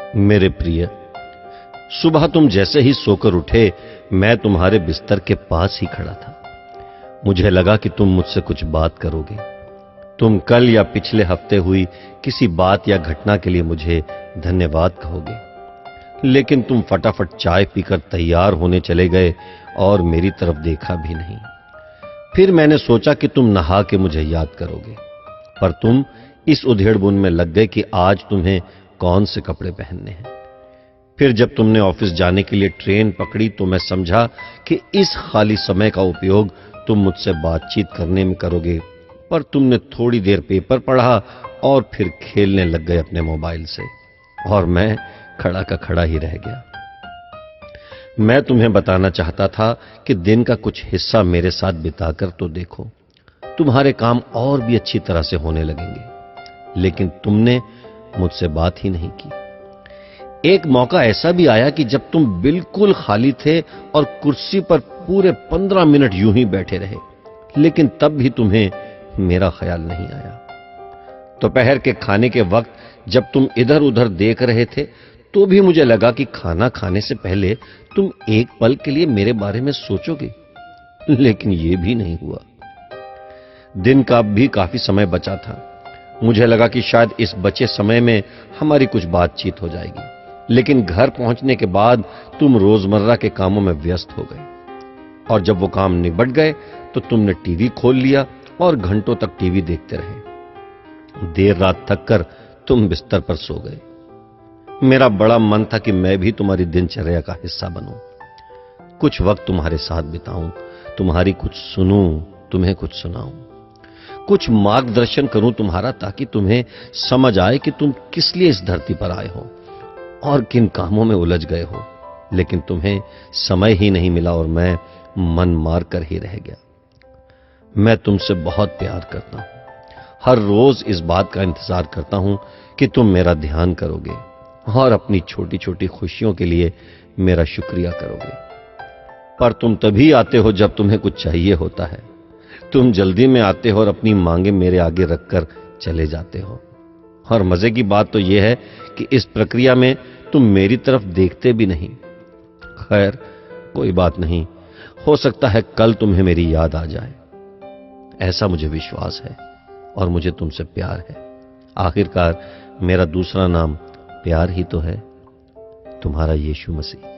मेरे प्रिय, सुबह तुम जैसे ही सोकर उठे, मैं तुम्हारे बिस्तर के पास ही खड़ा था। मुझे लगा कि तुम मुझसे कुछ बात करोगे। तुम कल या पिछले हफ्ते हुई किसी बात या घटना के लिए मुझे धन्यवाद कहोगे, लेकिन तुम फटाफट चाय पीकर तैयार होने चले गए और मेरी तरफ देखा भी नहीं। फिर मैंने सोचा कि तुम नहा के मुझे याद करोगे, पर तुम इस उधेड़बुन में लग गए कि आज तुम्हें कौन से कपड़े पहनने हैं। फिर जब तुमने ऑफिस जाने के लिए ट्रेन पकड़ी तो मैं समझा कि इस खाली समय का उपयोग तुम मुझसे बातचीत करने में करोगे, पर तुमने थोड़ी देर पेपर पढ़ा और फिर खेलने लग गए अपने मोबाइल से, और मैं खड़ा का खड़ा ही रह गया। मैं तुम्हें बताना चाहता था कि दिन का कुछ हिस्सा मेरे साथ बिताकर तो देखो, तुम्हारे काम और भी अच्छी तरह से होने लगेंगे, लेकिन तुमने मुझसे बात ही नहीं की। एक मौका ऐसा भी आया कि जब तुम बिल्कुल खाली थे और कुर्सी पर पूरे 15 मिनट यूं ही बैठे रहे, लेकिन तब भी तुम्हें मेरा ख्याल नहीं आया। दोपहर के खाने के वक्त जब तुम इधर उधर देख रहे थे तो भी मुझे लगा कि खाना खाने से पहले तुम एक पल के लिए मेरे बारे में सोचोगे, लेकिन यह भी नहीं हुआ। दिन का भी काफी समय बचा था। मुझे लगा कि शायद इस बचे समय में हमारी कुछ बातचीत हो जाएगी, लेकिन घर पहुंचने के बाद तुम रोजमर्रा के कामों में व्यस्त हो गए, और जब वो काम निबट गए तो तुमने टीवी खोल लिया और घंटों तक टीवी देखते रहे। देर रात थक कर तुम बिस्तर पर सो गए। मेरा बड़ा मन था कि मैं भी तुम्हारी दिनचर्या का हिस्सा बनूं, कुछ वक्त तुम्हारे साथ बिताऊं, तुम्हारी कुछ सुनूं, तुम्हें कुछ सुनाऊं, कुछ मार्गदर्शन करूं तुम्हारा, ताकि तुम्हें समझ आए कि तुम किस लिए इस धरती पर आए हो और किन कामों में उलझ गए हो। लेकिन तुम्हें समय ही नहीं मिला और मैं मन मार कर ही रह गया। मैं तुमसे बहुत प्यार करता हूं, हर रोज इस बात का इंतजार करता हूं कि तुम मेरा ध्यान करोगे और अपनी छोटी छोटी खुशियों के लिए मेरा शुक्रिया करोगे। पर तुम तभी आते हो जब तुम्हें कुछ चाहिए होता है। तुम जल्दी में आते हो और अपनी मांगे मेरे आगे रखकर चले जाते हो। और मजे की बात तो यह है कि इस प्रक्रिया में तुम मेरी तरफ देखते भी नहीं। खैर, कोई बात नहीं, हो सकता है कल तुम्हें मेरी याद आ जाए। ऐसा मुझे विश्वास है और मुझे तुमसे प्यार है। आखिरकार मेरा दूसरा नाम प्यार ही तो है, तुम्हारा यीशु मसीह।